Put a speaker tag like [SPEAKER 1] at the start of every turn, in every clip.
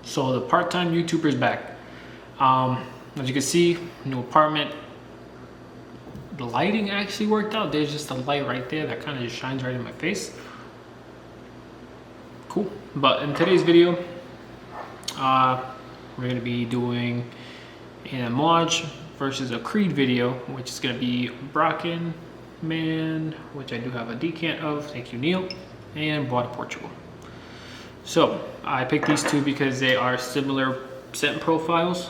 [SPEAKER 1] So the part-time YouTuber's back. As you can see, new apartment. The lighting actually worked out. There's just a light right there that kind of just shines right in my face. Cool. But in today's video, we're gonna be doing an Amouage versus a Creed video, which is gonna be Bracken Man, which I do have a decant of. Thank you, Neil, and Bois Du Portugal. So I picked these two because they are similar scent profiles,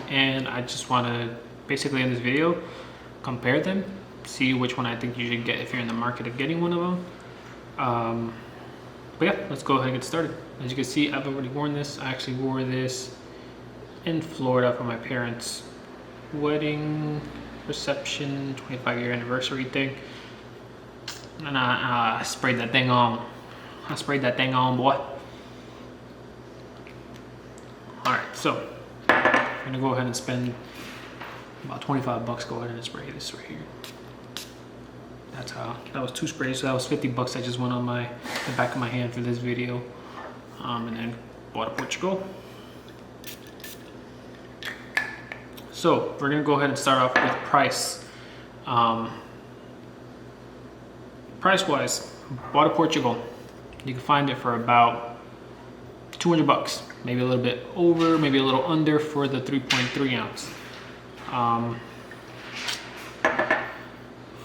[SPEAKER 1] and I just want to basically in this video compare them, see which one I think you should get if you're in the market of getting one of them. But yeah, let's go ahead and get started. As you can see, I've already worn this. I actually wore this in Florida for my parents' wedding reception, 25-year anniversary thing, and I sprayed that thing on. I sprayed that thing on, boy. All right, so I'm gonna go ahead and spend about 25 bucks. Go ahead and spray this right here. That's how, that was 2 sprays, so that was 50 bucks that just went on the back of my hand for this video. And then Bois Du Portugal. So we're gonna go ahead and start off with price. Price-wise, Bois Du Portugal, you can find it for about 200 bucks, maybe a little bit over, maybe a little under for the 3.3 ounce.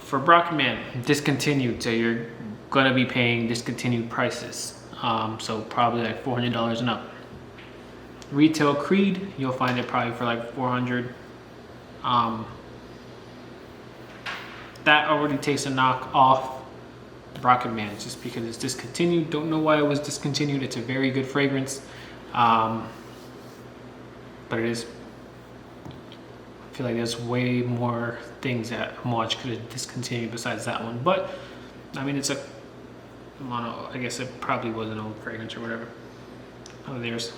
[SPEAKER 1] For Bracken Man, discontinued, so you're gonna be paying discontinued prices. So probably like $400 and up. Retail Creed, you'll find it probably for like 400. That already takes a knock off Bracken Man just because it's discontinued. Don't know why it was discontinued. It's a very good fragrance, but it is. I feel like there's way more things that Amouage could have discontinued besides that one. But I mean, it's a mono. I guess it probably was an old fragrance or whatever of theirs.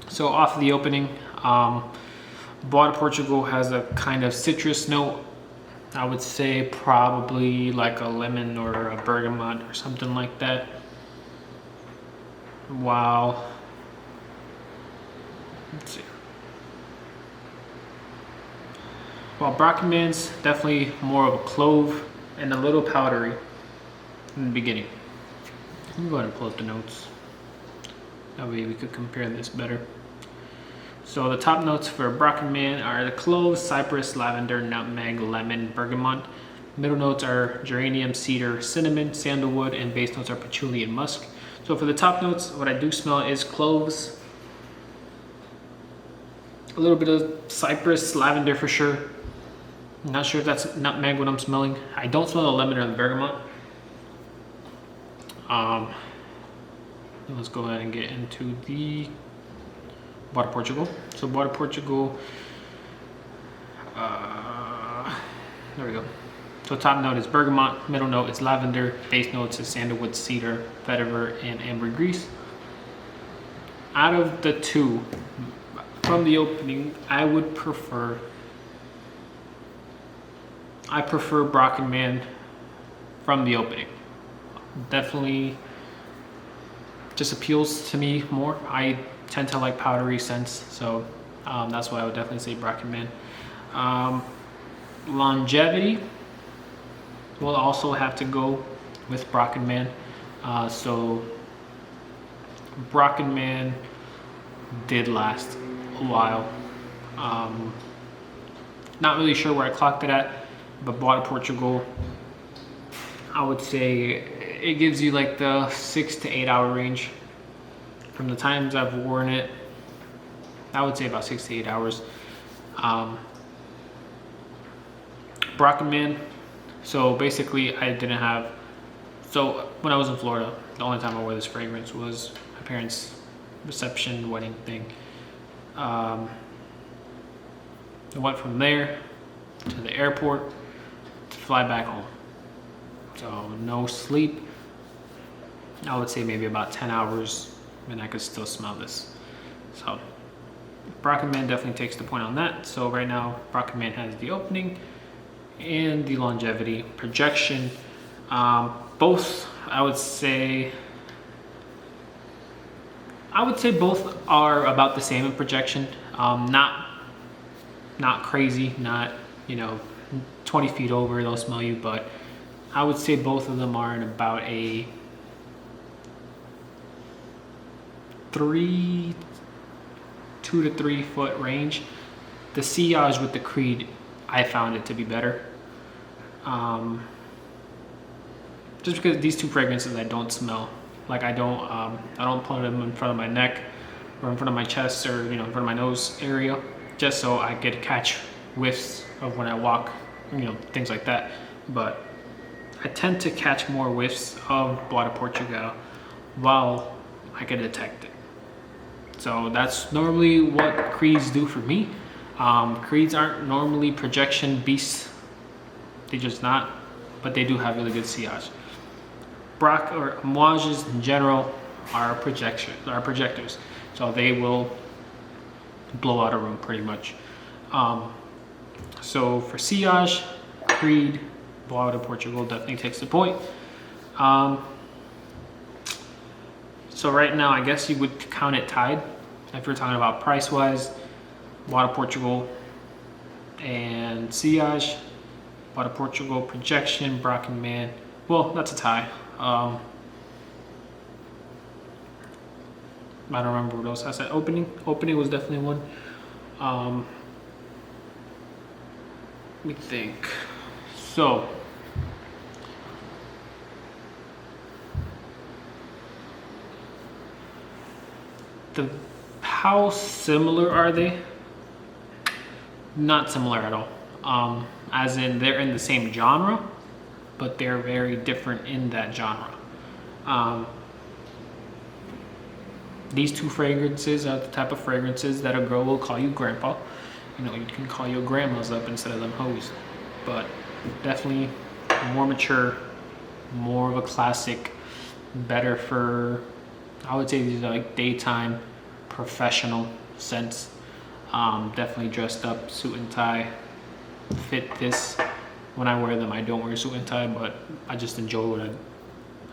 [SPEAKER 1] So off of the opening, Bois Du Portugal has a kind of citrus note. I would say probably like a lemon or a bergamot or something like that. Wow. Let's see. While Bracken Man's definitely more of a clove and a little powdery in the beginning. Let me go ahead and pull up the notes. That way we could compare this better. So the top notes for Bracken Man are the cloves, cypress, lavender, nutmeg, lemon, bergamot. Middle notes are geranium, cedar, cinnamon, sandalwood, and base notes are patchouli and musk. So for the top notes, what I do smell is cloves, a little bit of cypress, lavender for sure. I'm not sure if that's nutmeg what I'm smelling. I don't smell the lemon or the bergamot. Let's go ahead and get into the Bois Du Portugal. So Bois Du Portugal, there we go. So top note is bergamot, middle note is lavender, base notes is sandalwood, cedar, vetiver, and ambergris. Out of the two, from the opening, I prefer Bracken Man from the opening. Definitely just appeals to me more. I tend to like powdery scents, so that's why I would definitely say Bracken Man. Longevity will also have to go with Bracken Man. So Bracken Man did last a while. Not really sure where I clocked it at, but Bois Du Portugal, I would say it gives you like the 6 to 8 hour range. From the times I've worn it, I would say about 6 to 8 hours. Bracken Man, so basically I didn't have, so when I was in Florida, the only time I wore this fragrance was my parents' reception, wedding thing. I went from there to the airport to fly back home. So no sleep. I would say maybe about 10 hours and I could still smell this. So Bracken Man definitely takes the point on that. So right now Bracken Man has the opening and the longevity projection. Both I would say I would say both are about the same in projection. Not crazy, not, you know, 20 feet over they'll smell you, but I would say both of them are in about a 2 to 3 foot range. The sillage with the Creed, I found it to be better. Just because these two fragrances I don't smell. Like I don't put them in front of my neck or in front of my chest or, you know, in front of my nose area, just so I could catch whiffs of when I walk, you know, things like that. But I tend to catch more whiffs of Bois Du Portugal while I can detect it. So that's normally what Creeds do for me. Creeds aren't normally projection beasts. They just not, but they do have really good sillage. Or Amouages in general are projectors. So they will blow out a room pretty much. So for sillage, Creed, Bois Du Portugal definitely takes the point. So right now, I guess you would count it tied. If you're talking about price-wise, Bois Du Portugal and sillage, Bois Du Portugal, projection, Bracken Man. Well, that's a tie. I don't remember what else I said. Opening was definitely one. Let me think. So how similar are they? Not similar at all. As in they're in the same genre, but they're very different in that genre. These two fragrances are the type of fragrances that a girl will call you grandpa. You know, you can call your grandmas up instead of them hoes. But definitely more mature, more of a classic, better for, I would say these are like daytime, professional scents. Definitely dressed up, suit and tie, fit this. When I wear them, I don't wear a suit and tie, but I just enjoy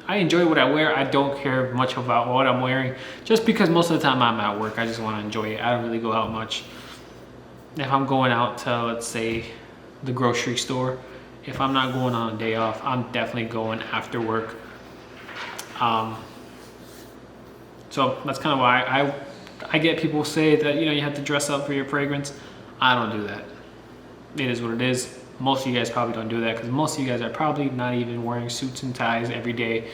[SPEAKER 1] I enjoy what I wear. I don't care much about what I'm wearing, just because most of the time I'm at work. I just want to enjoy it. I don't really go out much. If I'm going out to, let's say, the grocery store, if I'm not going on a day off, I'm definitely going after work. So that's kind of why I get people say that, you know, you have to dress up for your fragrance. I don't do that. It is what it is. Most of you guys probably don't do that because most of you guys are probably not even wearing suits and ties every day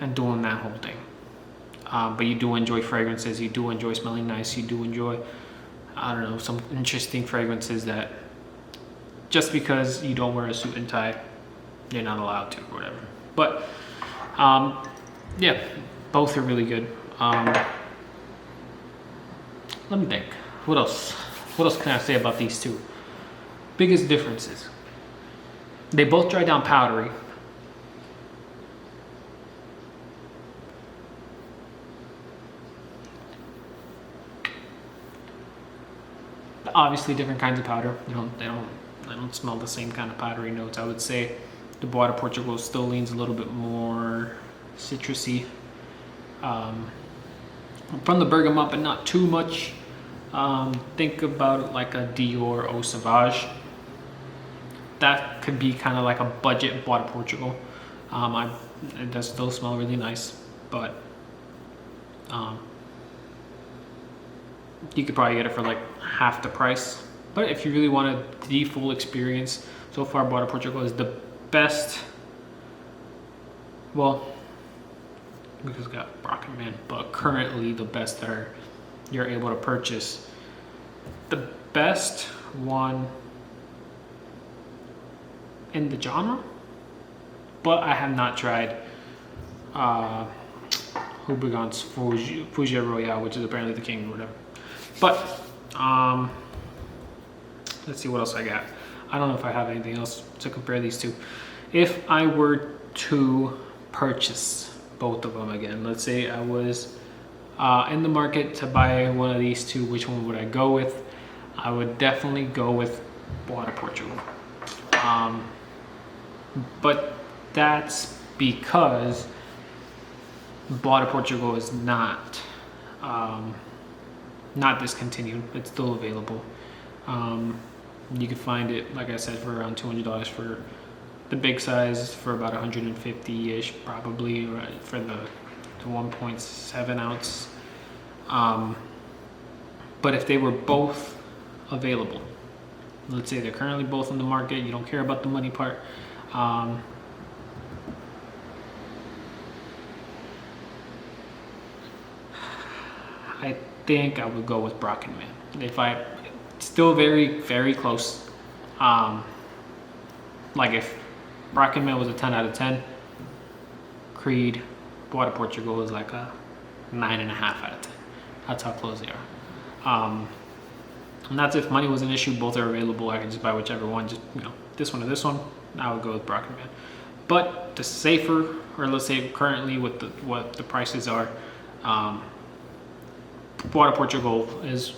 [SPEAKER 1] and doing that whole thing. But you do enjoy fragrances. You do enjoy smelling nice. You do enjoy, I don't know, some interesting fragrances that just because you don't wear a suit and tie, you're not allowed to or whatever. But yeah, both are really good. Let me think. What else? What else can I say about these two? Biggest differences. They both dry down powdery. Obviously different kinds of powder. I don't smell the same kind of powdery notes. I would say the Bois Du Portugal still leans a little bit more citrusy. From the bergamot, but not too much. Think about it like a Dior Eau Sauvage. That could be kind of like a budget Bois Du Portugal. It does still smell really nice, but you could probably get it for like half the price. But if you really wanted the full experience, so far Bois Du Portugal is the best. Well, because it's got Bracken Man, but currently the best that you're able to purchase. The best one in the genre, but I have not tried Houbigant's Fougère Royale, which is apparently the king or whatever. But let's see what else I got. I don't know if I have anything else to compare these two. If I were to purchase both of them again, let's say I was in the market to buy one of these two, which one would I go with? I would definitely go with Bois Du Portugal. But that's because Bois Du Portugal is not not discontinued. It's still available. You can find it, like I said, for around $200 for the big size, for about 150-ish probably, right, for the 1.7 ounce. But if they were both available, let's say they're currently both on the market, you don't care about the money part, I think I would go with Bracken Man. Still very, very close. Like if Bracken Man was a 10 out of 10, Creed, Bois Du Portugal is like a 9.5 out of 10. That's how close they are. And that's if money was an issue. Both are available. I can just buy whichever one. Just, you know, this one or this one. I would go with Bracken Man. But the safer, or let's say currently with what the prices are, Bois Du Portugal is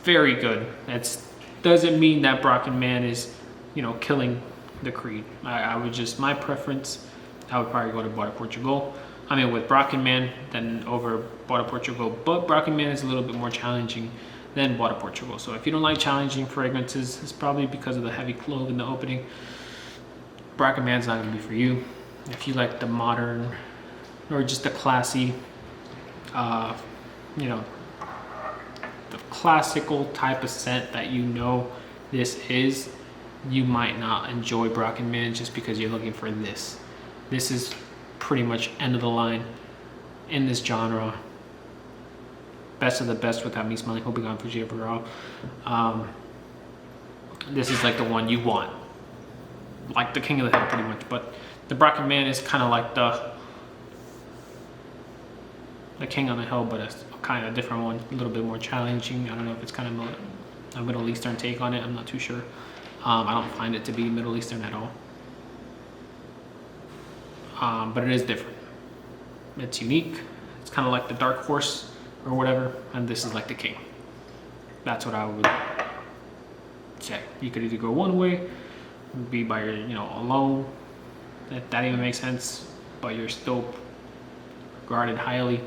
[SPEAKER 1] very good. It doesn't mean that Bracken Man is, you know, killing the Creed. I would just, my preference, I would probably go to Bois Du Portugal. I mean, with Bracken Man than over Bois Du Portugal, but Bracken Man is a little bit more challenging than Bois Du Portugal. So if you don't like challenging fragrances, it's probably because of the heavy clove in the opening. Bracken Man's not gonna be for you. If you like the modern or just the classy, you know, the classical type of scent that you know this is, you might not enjoy Bracken Man just because you're looking for this. This is pretty much end of the line in this genre. Best of the best without me smelling Hobigan Fuji overall. This is like the one you want, like the king of the hill pretty much. But the Bracken Man is kind of like the king on the hill, but it's kind of different one, a little bit more challenging. I don't know if it's kind of a Middle Eastern take on it. I'm not too sure. I don't find it to be Middle Eastern at all. But it is different. It's unique. It's kind of like the dark horse or whatever, and this is like the king. That's what I would say. You could either go one way, be by your, you know, alone. That even makes sense, but you're still regarded highly,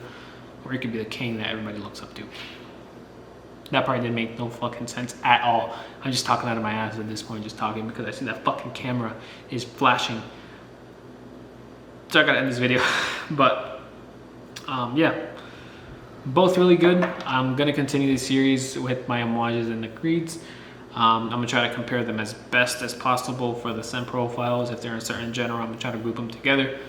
[SPEAKER 1] or you could be the king that everybody looks up to. That probably didn't make no fucking sense at all. I'm just talking out of my ass at this point, just talking because I see that fucking camera is flashing. So I gotta end this video. But yeah, both really good. I'm gonna continue the series with my Amouages and the Creeds. I'm gonna try to compare them as best as possible for the scent profiles. If they're in a certain genre, I'm gonna try to group them together.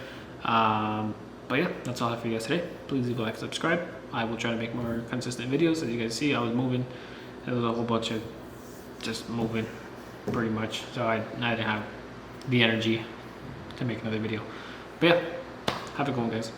[SPEAKER 1] But yeah, that's all I have for you guys today. Please leave a like, subscribe. I will try to make more consistent videos. As you guys see, I was moving. There was a whole bunch of just moving pretty much. So I didn't have the energy to make another video. But yeah, have a good one, guys.